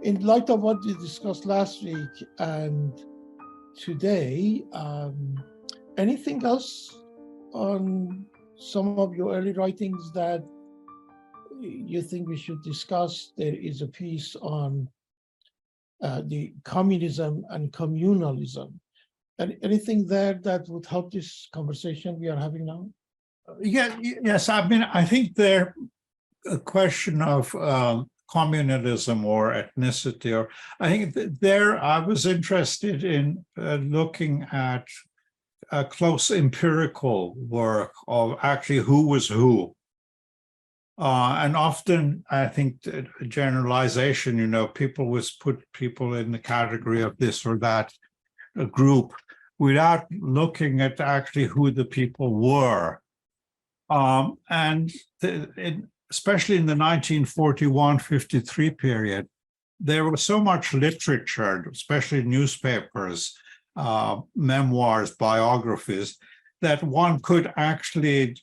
In light of what we discussed last week and today, anything else on some of your early writings that you think we should discuss? There is a piece on the communism and communalism. And anything there that would help this conversation we are having now? Yes. I mean, I think there a question of communalism or ethnicity, or I think there I was interested in looking at a close empirical work of actually who was who. And often I think generalization, people would put people in the category of this or that group without looking at actually who the people were. Especially in the 1941-53 period, there was so much literature, especially newspapers, memoirs, biographies, that one could actually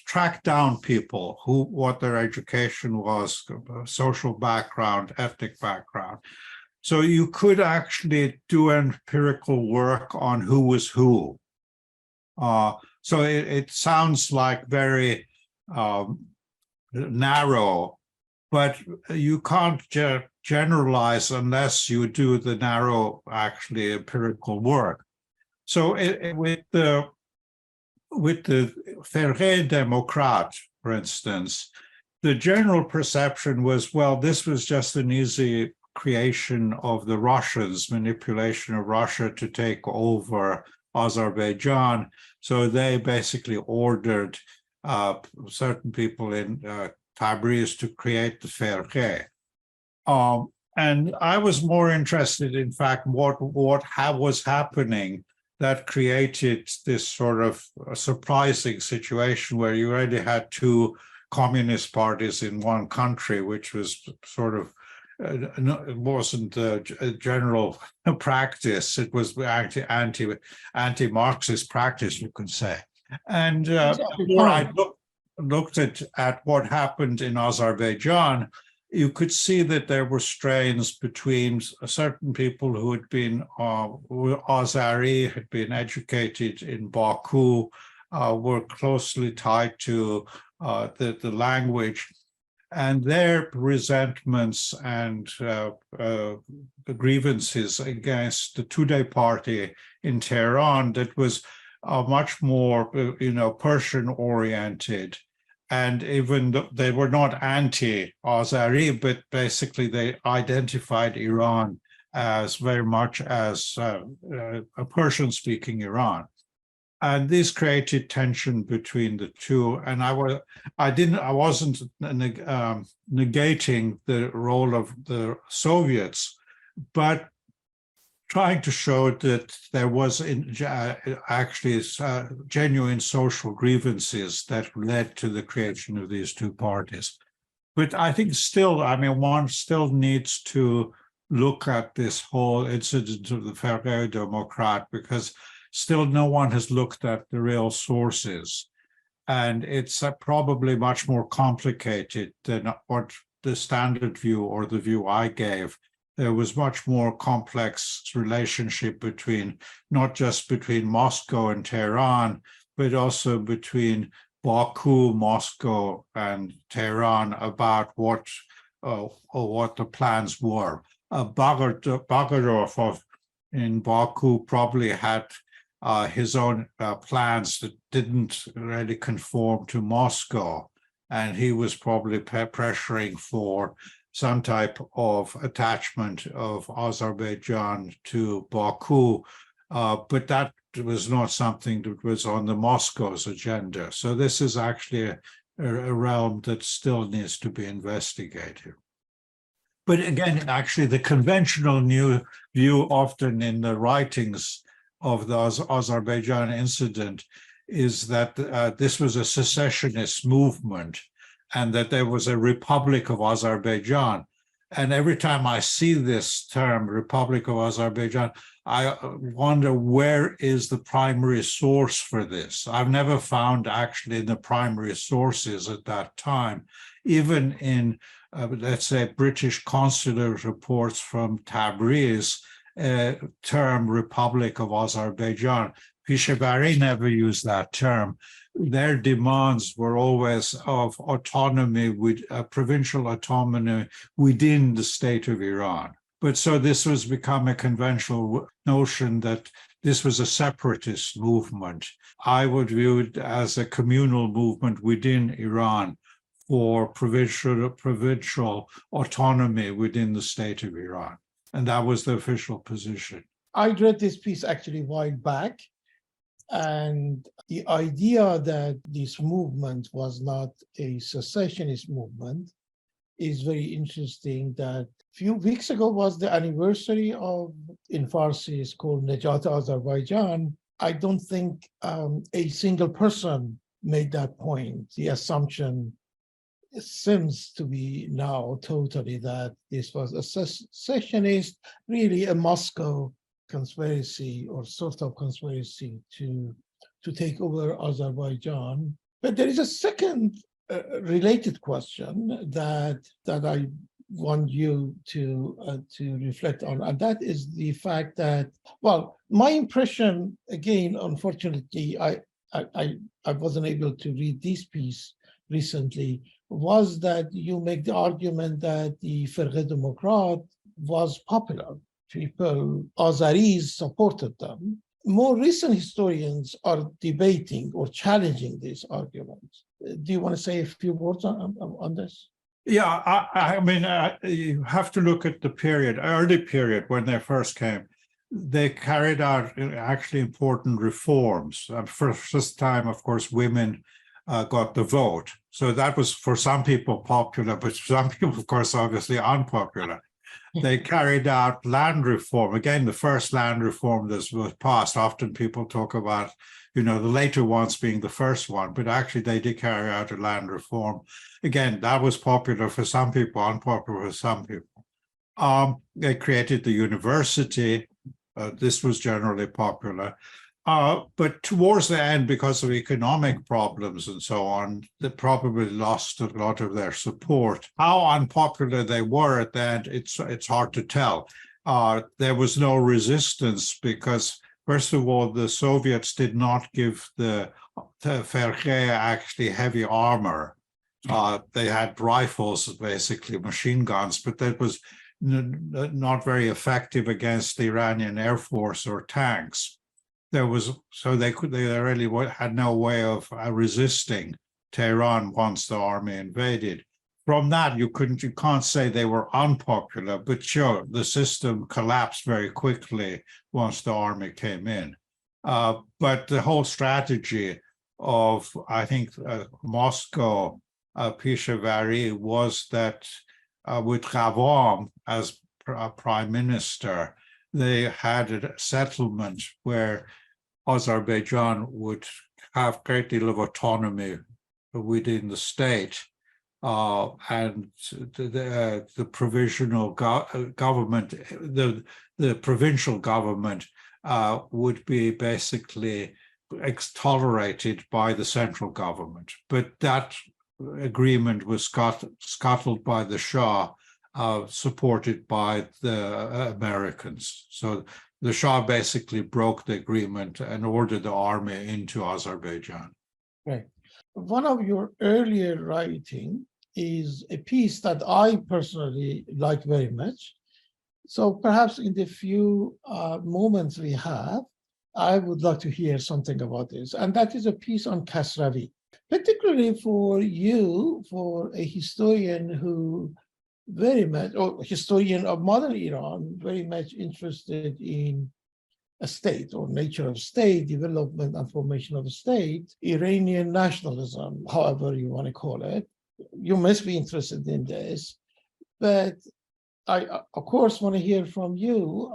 track down people, what their education was, social background, ethnic background. So you could actually do empirical work on who was who. So it sounds like very narrow, but you can't generalize unless you do the narrow, actually empirical work. So with the Ferré Démocrate, for instance, the general perception was, well, this was just an easy creation of the Russians, manipulation of Russia to take over Azerbaijan. So they basically ordered certain people in Tabriz to create the Ferré. And I was more interested, in fact, what was happening that created this sort of surprising situation where you already had two communist parties in one country, which was sort of it wasn't a general practice. It was actually anti-Marxist practice, you could say. And before I looked at what happened in Azerbaijan, you could see that there were strains between certain people who had been Azeri, had been educated in Baku, were closely tied to the language, and their resentments and grievances against the Tudeh party in Tehran that was much more, Persian-oriented. And even though they were not anti-Azeri, but basically they identified Iran as very much as a Persian-speaking Iran. And this created tension between the two. And I wasn't negating the role of the Soviets, but trying to show that there was actually genuine social grievances that led to the creation of these two parties. But I think still, one still needs to look at this whole incident of the Ferré Démocrate, because still no one has looked at the real sources. And it's probably much more complicated than what the standard view or the view I gave. There was much more complex relationship not just between Moscow and Tehran, but also between Baku, Moscow, and Tehran about what the plans were. Bagarov in Baku probably had his own plans that didn't really conform to Moscow, and he was probably pressuring for some type of attachment of Azerbaijan to Baku, but that was not something that was on the Moscow's agenda. So this is actually a realm that still needs to be investigated. But again, actually, the conventional new view often in the writings of the Azerbaijan incident is that this was a secessionist movement, and that there was a Republic of Azerbaijan. And every time I see this term, Republic of Azerbaijan, I wonder, where is the primary source for this? I've never found actually in the primary sources at that time, even in let's say, British consular reports from Tabriz, term Republic of Azerbaijan. Pishevari never used that term. Their demands were always of autonomy, with provincial autonomy within the state of Iran. But so this was become a conventional notion that this was a separatist movement. I would view it as a communal movement within Iran for provincial autonomy within the state of Iran. And that was the official position. I read this piece actually a while back, and the idea that this movement was not a secessionist movement is very interesting. That a few weeks ago was the anniversary of, in Farsi, it's called Nejat Azerbaijan. I don't think a single person made that point. The assumption seems to be now totally that this was a secessionist, really a Moscow conspiracy or sort of conspiracy to take over Azerbaijan. But there is a second related question that I want you to reflect on, and that is the fact that, well, my impression, again, unfortunately, I wasn't able to read this piece recently, was that you make the argument that the Firqe Demokrat was popular. People, Azeris, supported them. More recent historians are debating or challenging these arguments. Do you want to say a few words on this? Yeah, I mean, you have to look at the period, early period when they first came. They carried out actually important reforms. For the first time, of course, women got the vote. So that was, for some people, popular, but for some people, of course, obviously unpopular. They carried out land reform. Again, the first land reform that was passed. Often people talk about, the later ones being the first one, but actually they did carry out a land reform. Again, that was popular for some people, unpopular for some people. They created the university. This was generally popular. But towards the end, because of economic problems and so on, they probably lost a lot of their support. How unpopular they were at the end, it's hard to tell. There was no resistance because, first of all, the Soviets did not give the Firqe actually heavy armor. They had rifles, basically machine guns, but that was not very effective against the Iranian Air Force or tanks. They really had no way of resisting Tehran once the army invaded. From that, you can't say they were unpopular, but sure, the system collapsed very quickly once the army came in. But the whole strategy of, I think, Moscow, Pishevari, was that with Ghavam as prime minister, they had a settlement where Azerbaijan would have a great deal of autonomy within the state, and the provisional government, the provincial government would be basically tolerated by the central government. But that agreement was scuttled by the Shah, supported by the Americans. So the Shah basically broke the agreement and ordered the army into Azerbaijan. Right. One of your earlier writing is a piece that I personally like very much. So perhaps in the few moments we have, I would like to hear something about this. And that is a piece on Kasravi, particularly for you, for a historian who very much, or historian of modern Iran, very much interested in a state or nature of state, development and formation of a state, Iranian nationalism, however you want to call it. You must be interested in this. But I, of course, want to hear from you.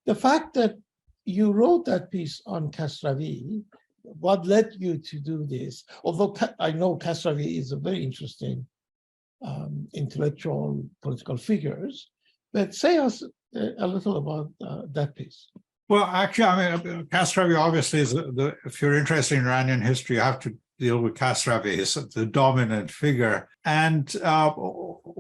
The fact that you wrote that piece on Kasravi, what led you to do this? Although I know Kasravi is a very interesting intellectual political figures, but say us a little about that piece. Well, actually, I mean, Kasravi obviously is if you're interested in Iranian history, you have to deal with Kasravi as the dominant figure. And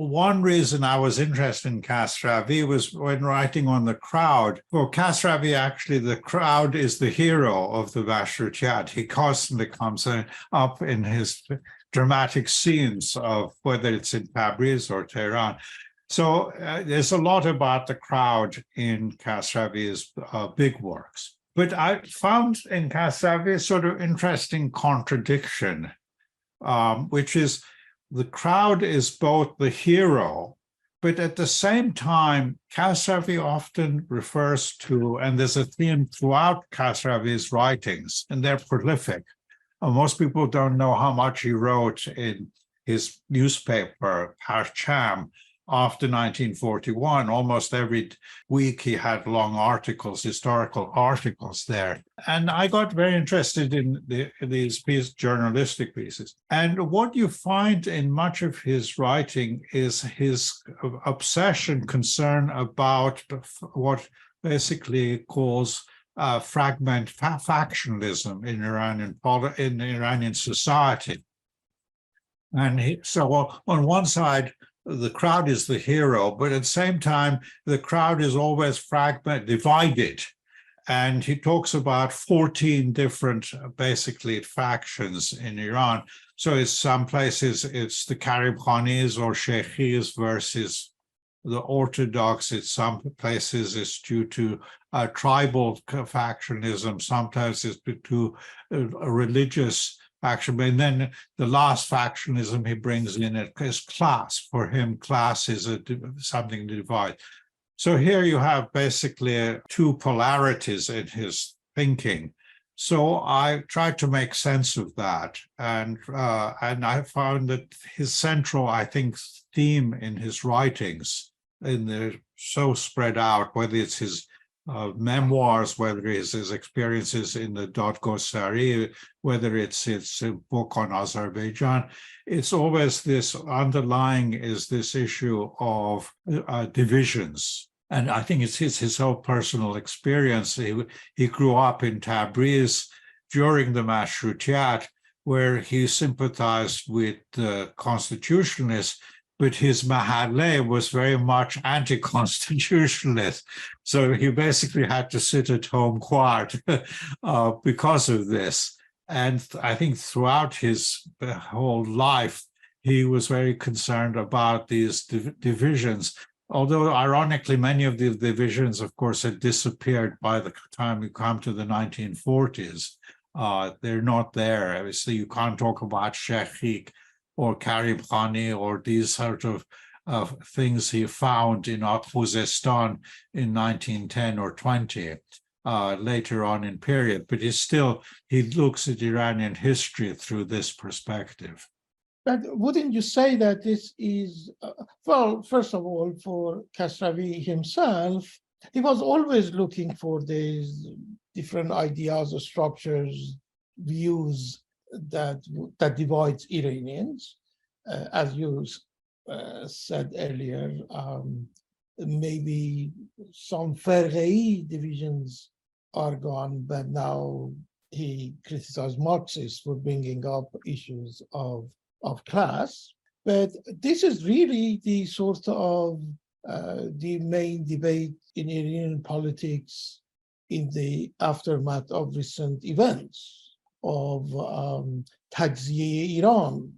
one reason I was interested in Kasravi was when writing on the crowd. For Kasravi, actually, the crowd is the hero of the Mashrutiyat. He constantly comes up in his dramatic scenes of whether it's in Tabriz or Tehran. So there's a lot about the crowd in Kasravi's big works. But I found in Kasravi a sort of interesting contradiction, which is the crowd is both the hero, but at the same time, Kasravi often refers to, and there's a theme throughout Kasravi's writings, and they're prolific. Most people don't know how much he wrote in his newspaper, Parcham, after 1941. Almost every week he had long articles, historical articles there. And I got very interested in these journalistic pieces. And what you find in much of his writing is his obsession, concern about what basically calls factionalism in Iranian society. And so on one side, the crowd is the hero, but at the same time, the crowd is always divided. And he talks about 14 different, basically, factions in Iran. So in some places, it's the Karibkhanis or Sheikhis versus the Orthodox. In some places, it's due to tribal factionism. Sometimes it's due to a religious faction, and then the last factionism he brings in is class. For him, class is something to divide. So here you have basically two polarities in his thinking. So I tried to make sense of that, and I found that his central, I think, theme in his writings, and they're so spread out, whether it's his memoirs, whether it's his experiences in the Dadgosari, whether it's his book on Azerbaijan, it's always this underlying is this issue of divisions. And I think it's his whole personal experience. He grew up in Tabriz during the Mashrutiyat, where he sympathized with the constitutionalists, but his mahalleh was very much anti-constitutionalist. So he basically had to sit at home quiet because of this. And I think throughout his whole life, he was very concerned about these divisions. Although, ironically, many of the divisions, of course, had disappeared by the time you come to the 1940s. They're not there. Obviously, you can't talk about Sheikh or Karibkhani or these sort of things he found in Khuzestan in 1910 or 20, later on in period. But he looks at Iranian history through this perspective. But wouldn't you say that this is, well, first of all, for Kasravi himself, he was always looking for these different ideas or structures, views that divides Iranians. As you said earlier, maybe some Farghai divisions are gone, but now he criticized Marxists for bringing up issues of class. But this is really the sort of the main debate in Iranian politics in the aftermath of recent events of Tajziye Iran,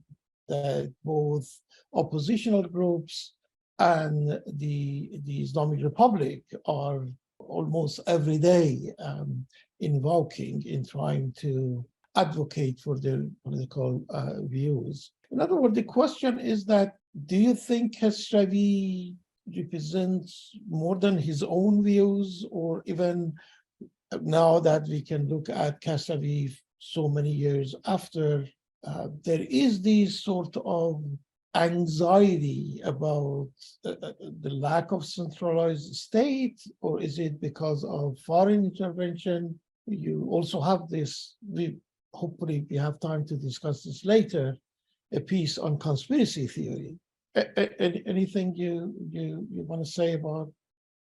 that both oppositional groups and the Islamic Republic are almost every day invoking in trying to advocate for their political views. In other words, the question is that, do you think Kasravi represents more than his own views, or even now that we can look at Kasravi so many years after, there is this sort of anxiety about the lack of centralized state, or is it because of foreign intervention? You also have this, hopefully we have time to discuss this later, a piece on conspiracy theory. Anything you want to say about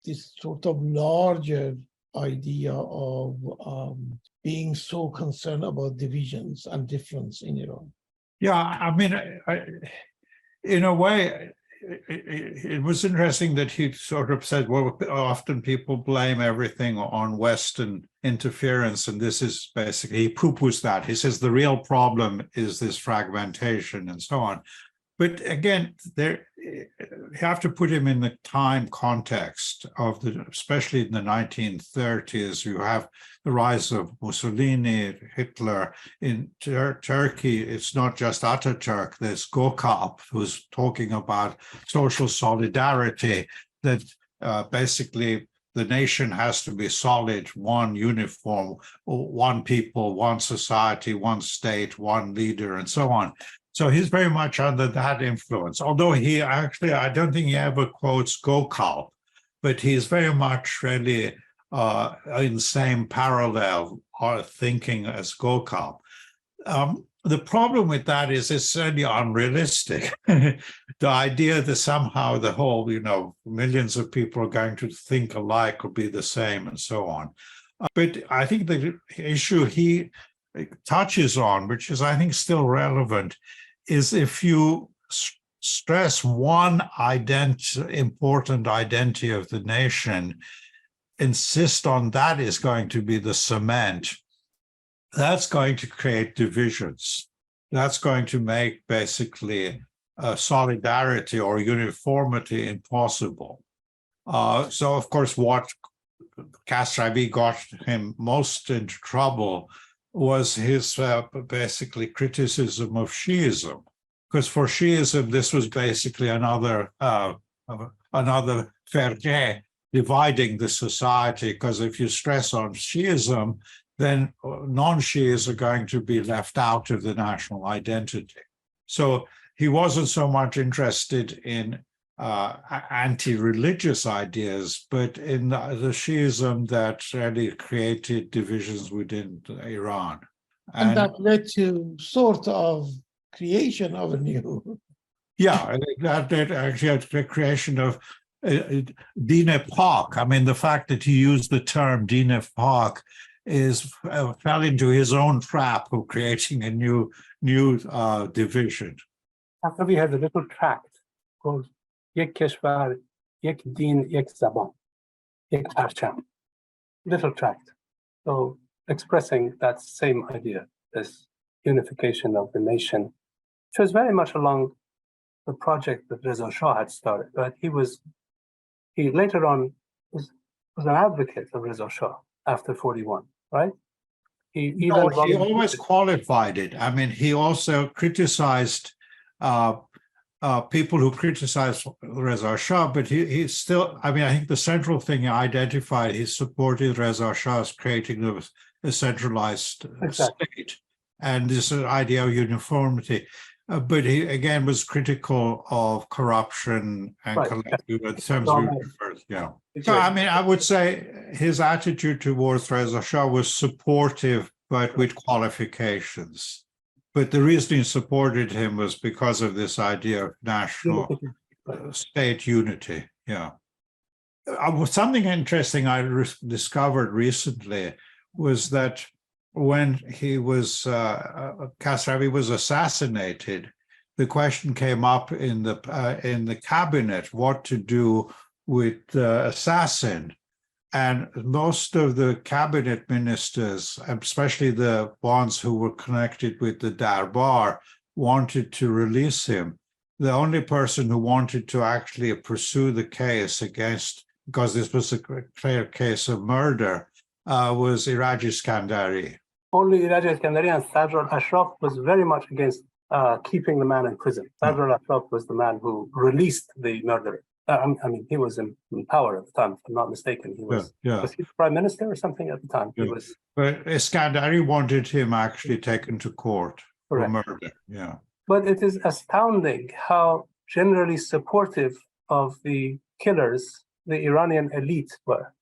this sort of larger idea of being so concerned about divisions and difference in Iran? Yeah, I mean, in a way, it was interesting that he sort of said, well, often people blame everything on Western interference, and this is basically, he poo-poos that. He says the real problem is this fragmentation and so on. But again, you have to put him in the time context of especially in the 1930s, you have the rise of Mussolini, Hitler. In Turkey, it's not just Ataturk, there's Gökalp, who's talking about social solidarity, that basically the nation has to be solid, one uniform, one people, one society, one state, one leader, and so on. So he's very much under that influence, although he actually, I don't think he ever quotes Gökalp, but he's very much really in the same parallel or thinking as Gökalp. The problem with that is it's certainly unrealistic. The idea that somehow the whole, millions of people are going to think alike or be the same and so on. But I think the issue he touches on, which is, I think, still relevant, is if you stress one important identity of the nation, insist on that is going to be the cement, that's going to create divisions. That's going to make basically solidarity or uniformity impossible. So, of course, what Khosravi got him most into trouble was his basically criticism of Shiism, because for Shiism this was basically another ferqeh dividing the society. Because if you stress on Shiism, then non-Shias are going to be left out of the national identity. So he wasn't so much interested in anti-religious ideas, but in the Shiism that really created divisions within Iran. And that led to sort of creation of a new... Yeah, that led actually to the creation of Dine Pak. I mean, the fact that he used the term Dine Pak fell into his own trap of creating a new division. After we had a little tract called Yek Keshvar, Yek Din, Yek Zaban, Yek Parcham, little tract. So expressing that same idea, this unification of the nation, which was very much along the project that Reza Shah had started. But he later on was an advocate of Reza Shah after 41, right? He always qualified it. I mean, he also criticized people who criticized Reza Shah, but he still, I mean, I think the central thing he identified, he supported Reza Shah's creating of a centralized state and this idea of uniformity. But he, again, was critical of corruption and collective in terms of universe. Yeah. So, I mean, I would say his attitude towards Reza Shah was supportive, but with qualifications. But the reason he supported him was because of this idea of national state unity. Yeah. Something interesting I discovered recently was that when Khosravi was assassinated, the question came up in the cabinet what to do with the assassin. And most of the cabinet ministers, especially the ones who were connected with the Darbar, wanted to release him. The only person who wanted to actually pursue the case because this was a clear case of murder, was Iraj Iskandari. Only Iraj Iskandari and Sadr al-Ashraf was very much against keeping the man in prison. Sadr al-Ashraf was the man who released the murderer. I mean, he was in power at the time, if I'm not mistaken. He was, was he the prime minister or something at the time? He was. But Iskandari wanted him actually taken to court for murder. Yeah. But it is astounding how generally supportive of the killers the Iranian elite were.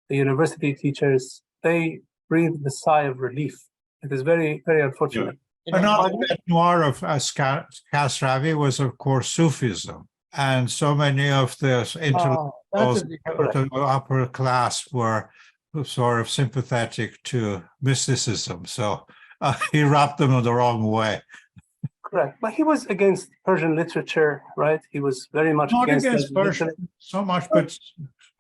The university teachers, they breathed a sigh of relief. It is very, very unfortunate. Another bit noir of Khosravi was, of course, Sufism. And so many of the intellectuals, the upper class, were sort of sympathetic to mysticism. So he rubbed them the wrong way. Correct. But he was against Persian literature, right? He was very much Not against against Persian so much, but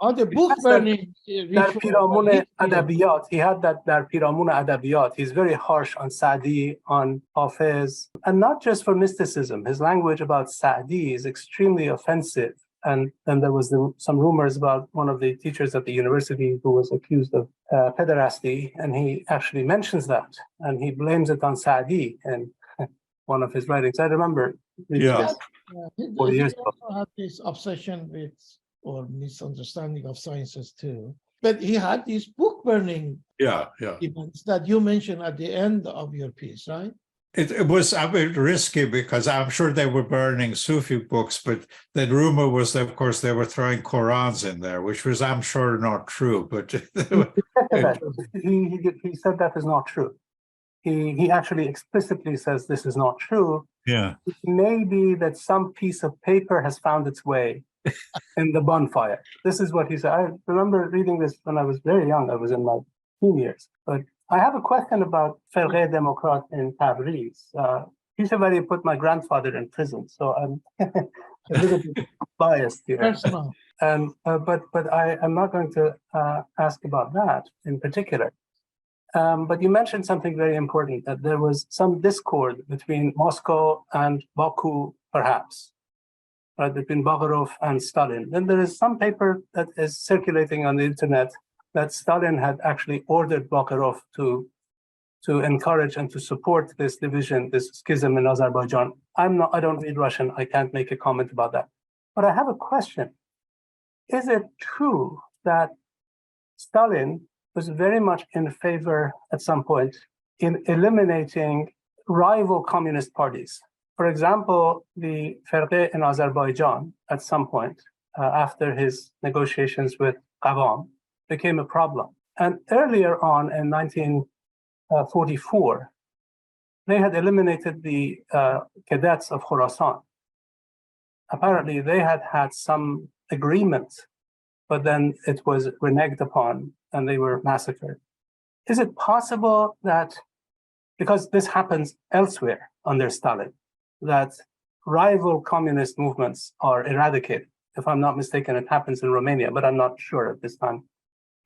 On the book burning Dar ritual. Piramune Adabiyat, he had that Dar Piramune Adabiyat. He's very harsh on Sa'di, on Hafiz, and not just for mysticism. His language about Sa'di is extremely offensive. And then there was some rumors about one of the teachers at the university who was accused of pederasty, and he actually mentions that, and he blames it on Sa'di in one of his writings. I remember reading this 40 years ago. He also had this obsession with or misunderstanding of sciences too. But he had these book burning events that you mentioned at the end of your piece, right? It was a bit risky because I'm sure they were burning Sufi books, but the rumor was that, of course, they were throwing Qurans in there, which was, I'm sure, not true. But He said that is not true. He actually explicitly says this is not true. Yeah. It may be that some piece of paper has found its way in the bonfire. This is what he said. I remember reading this when I was very young. I was in my teen years. But I have a question about Ferghe Demokrat in Tabriz. Pishavari put my grandfather in prison, so I'm a little bit biased here. Personal. But I'm not going to ask about that in particular. But you mentioned something very important, that there was some discord between Moscow and Baku, perhaps, right, between Bagarov and Stalin. Then there is some paper that is circulating on the internet that Stalin had actually ordered Bagarov to encourage and to support this division, this schism in Azerbaijan. I don't read Russian. I can't make a comment about that. But I have a question. Is it true that Stalin was very much in favor at some point in eliminating rival communist parties? For example, the Ferghe in Azerbaijan at some point after his negotiations with Qavam became a problem. And earlier on in 1944, they had eliminated the cadets of Khorasan. Apparently, they had some agreement, but then it was reneged upon and they were massacred. Is it possible that, because this happens elsewhere under Stalin, that rival communist movements are eradicated? If I'm not mistaken, it happens in Romania, but I'm not sure at this time.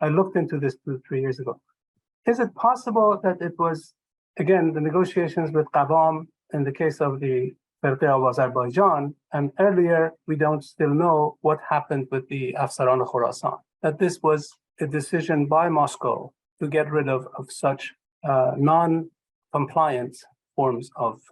I looked into this 2-3 years ago. Is it possible that it was, again, the negotiations with Qavam in the case of the Ferghe of Azerbaijan, and earlier we don't still know what happened with the Afsaran of Khorasan, that this was a decision by Moscow to get rid of such non-compliant forms of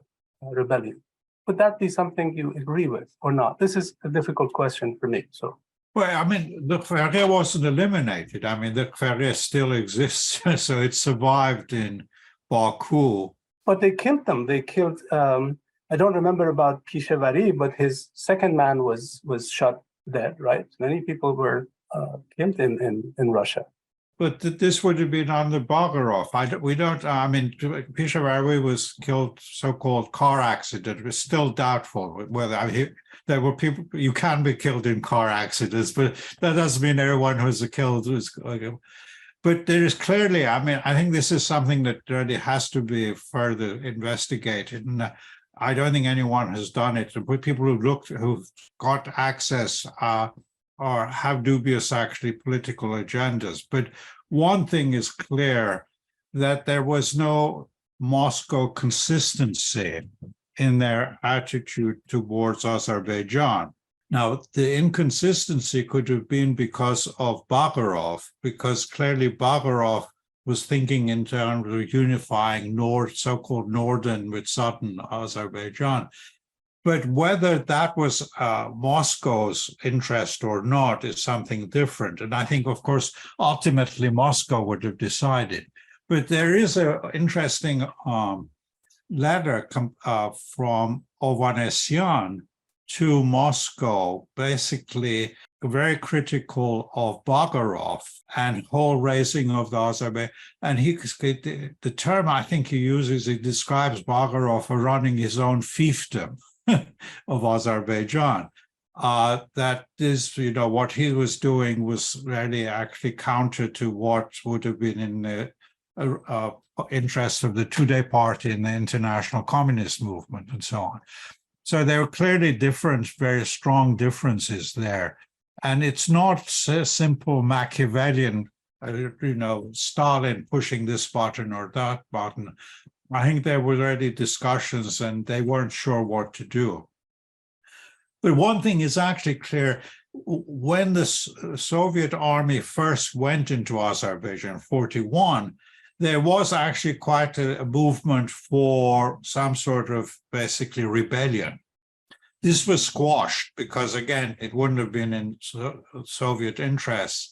rebellion? Would that be something you agree with or not? This is a difficult question for me. So, well, I mean, the Ferghe wasn't eliminated. I mean, the Ferghe still exists, so it survived in Baku. But they killed them. They killed. I don't remember about Pishavari, but his second man was shot dead. Right? Many people were killed in Russia. But this would have been under Bagarov. I mean, Pishavari was killed, so-called car accident. It was still doubtful whether there were people, you can be killed in car accidents, but that doesn't mean everyone who's killed was. But there is clearly, I mean, I think this is something that really has to be further investigated. And I don't think anyone has done it. But people who've got access or have dubious, actually, political agendas. But one thing is clear, that there was no Moscow consistency in their attitude towards Azerbaijan. Now, the inconsistency could have been because of Bagarov, because clearly Bagarov was thinking in terms of unifying so-called northern with southern Azerbaijan. But whether that was Moscow's interest or not is something different. And I think, of course, ultimately Moscow would have decided. But there is an interesting letter from Ovanesyan to Moscow, basically very critical of Bagarov and whole raising of the Azerbaijan. And the term I think he uses, he describes Bagarov as running his own fiefdom of Azerbaijan. That is, what he was doing was really actually counter to what would have been in interest of the Tudeh party in the international communist movement and so on. So there are clearly very strong differences there. And it's not a simple Machiavellian, Stalin pushing this button or that button. I think there were already discussions and they weren't sure what to do. But one thing is actually clear. When the Soviet army first went into Azerbaijan in 1941, there was actually quite a movement for some sort of basically rebellion. This was squashed because, again, it wouldn't have been in Soviet interests.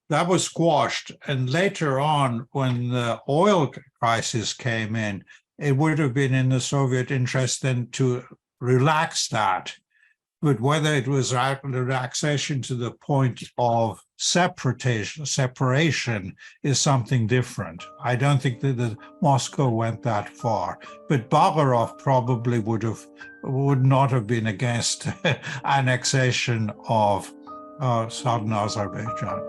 That was squashed. And later on, when the oil crisis came in, it would have been in the Soviet interest then to relax that. But whether it was relaxation to the point of separation is something different. I don't think that Moscow went that far. But Bagarov probably would not have been against annexation of southern Azerbaijan.